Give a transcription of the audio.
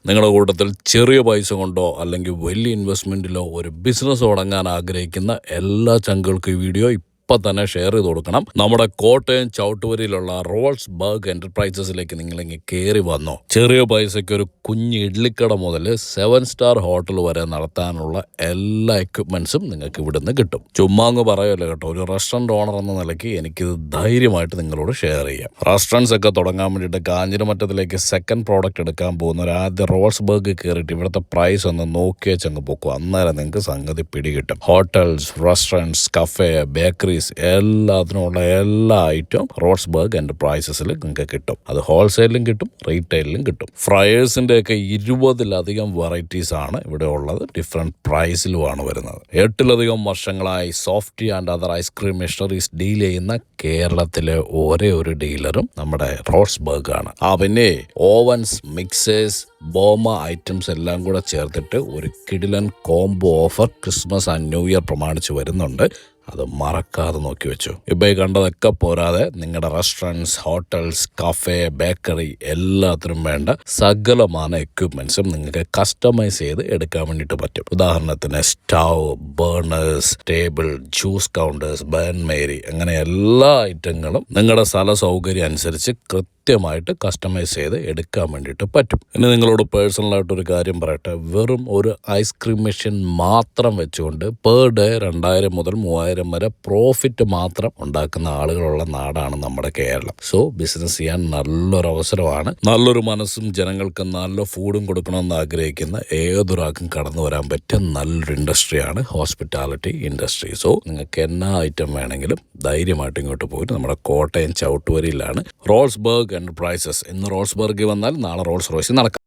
നിങ്ങളുടെ കൂട്ടത്തിൽ ചെറിയ പൈസ കൊണ്ടോ അല്ലെങ്കിൽ വലിയ ഇൻവെസ്റ്റ്മെൻറ്റിലോ ഒരു ബിസിനസ് തുടങ്ങാൻ ആഗ്രഹിക്കുന്ന എല്ലാ ചങ്കുകൾക്കും ഈ വീഡിയോ ഇപ്പം തന്നെ ഷെയർ ചെയ്ത് കൊടുക്കണം. നമ്മുടെ കോട്ടയം ചൗട്ടുവരിയിലുള്ള റോൾസ് ബർഗ് എന്റർപ്രൈസസിലേക്ക് നിങ്ങളിങ്ങ് കയറി വന്നോ. ചെറിയ പൈസയ്ക്ക് ഒരു കുഞ്ഞ് ഇഡ്ലിക്കട മുതൽ 7 സ്റ്റാർ ഹോട്ടൽ വരെ നടത്താനുള്ള എല്ലാ എക്യുപ്മെന്റ്സും നിങ്ങൾക്ക് ഇവിടുന്ന് കിട്ടും. ചുമ്മാ അങ്ങ് പറയല്ലോ കേട്ടോ, ഒരു റെസ്റ്റോറൻറ്റ് ഓണർ എന്ന നിലയ്ക്ക് എനിക്കിത് ധൈര്യമായിട്ട് നിങ്ങളോട് ഷെയർ ചെയ്യാം. റെസ്റ്റോറൻറ്റ്സ് ഒക്കെ തുടങ്ങാൻ വേണ്ടിയിട്ട് കാഞ്ഞിരമറ്റത്തിലേക്ക് സെക്കൻഡ് പ്രോഡക്റ്റ് എടുക്കാൻ പോകുന്ന ഒരു ആദ്യ റോൾസ് ബർഗ് കയറിയിട്ട് ഇവിടുത്തെ പ്രൈസ് ഒന്ന് നോക്കിയേ ചങ്ങ് പൊക്കും. അന്നേരം നിങ്ങൾക്ക് സംഗതി പിടികിട്ടും. ഹോട്ടൽസ്, റെസ്റ്റോറൻറ്റ്സ്, കഫേ, ബേക്കറീസ് എല്ലാത്തിനുള്ള എല്ലാ ഐറ്റവും റോൾസ് ബർഗ് എന്റർപ്രൈസസിൽ നിങ്ങൾക്ക് കിട്ടും. അത് ഹോൾസെയിലും കിട്ടും, റീറ്റെയിലും കിട്ടും. ഫ്രയേഴ്സിന്റെ ഒക്കെ 20-ലധികം വെറൈറ്റീസ് ആണ് ഇവിടെ ഉള്ളത്. ഡിഫറെന്റ് പ്രൈസിലുമാണ് വരുന്നത്. 8-ലധികം വർഷങ്ങളായി softy and other ice cream machineries deal ചെയ്യുന്ന കേരളത്തിലെ ഒരേ ഒരു ഡീലറും നമ്മുടെ റോൾസ് ബർഗ് ആണ്. പിന്നെ ഓവൻസ്, മിക്സേഴ്സ്, ബോമ ഐറ്റംസ് എല്ലാം കൂടെ ചേർത്തിട്ട് ഒരു കിടിലൻ combo offer Christmas and new year പ്രമാണിച്ച് വരുന്നുണ്ട്. അത് മറക്കാതെ നോക്കി വെച്ചു. ഇപ്പം ഈ കണ്ടതൊക്കെ പോരാതെ നിങ്ങളുടെ റെസ്റ്റോറൻറ്റ്സ്, ഹോട്ടൽസ്, കഫേ, ബേക്കറി എല്ലാത്തിനും വേണ്ട സകലமான എക്യുപ്മെന്റ്സും നിങ്ങൾക്ക് കസ്റ്റമൈസ് ചെയ്ത് എടുക്കാൻ വേണ്ടിയിട്ട് പറ്റും. ഉദാഹരണത്തിന് stove, burners, table, juice counters, bain marie, അങ്ങനെ എല്ലാ ഐറ്റങ്ങളും നിങ്ങളുടെ സ്ഥല സൗകര്യം അനുസരിച്ച് കൃത്യമായിട്ട് കസ്റ്റമൈസ് ചെയ്ത് എടുക്കാൻ വേണ്ടിയിട്ട് പറ്റും. ഇനി നിങ്ങളോട് പേഴ്സണലായിട്ടൊരു കാര്യം പറയട്ടെ. വെറും ഒരു ഐസ്ക്രീം മെഷീൻ മാത്രം വെച്ചുകൊണ്ട് പെർ ഡേ 2000 മുതൽ 3000 വരെ പ്രോഫിറ്റ് മാത്രം ഉണ്ടാക്കുന്ന ആളുകളുള്ള നാടാണ് നമ്മുടെ കേരളം. സോ ബിസിനസ് ചെയ്യാൻ നല്ലൊരു അവസരമാണ്. നല്ലൊരു മനസ്സും ജനങ്ങൾക്ക് നല്ല ഫുഡും കൊടുക്കണമെന്ന് ആഗ്രഹിക്കുന്ന ഏതൊരാൾക്കും കടന്നു വരാൻ പറ്റിയ നല്ലൊരു ഇൻഡസ്ട്രിയാണ് ഹോസ്പിറ്റാലിറ്റി ഇൻഡസ്ട്രി. സോ നിങ്ങൾക്ക് എന്നാ ഐറ്റം വേണമെങ്കിലും ധൈര്യമായിട്ട് ഇങ്ങോട്ട് പോയിട്ട് നമ്മുടെ കോട്ടയം ചൗട്ടുവരിയിലാണ് റോൾസ് ബർഗ് എന്റർപ്രൈസസ്. ഇന്ന് റോൾസ് ബർഗ് വന്നാൽ നാളെ റോൾസ് റോയ്സ് നടക്കാം.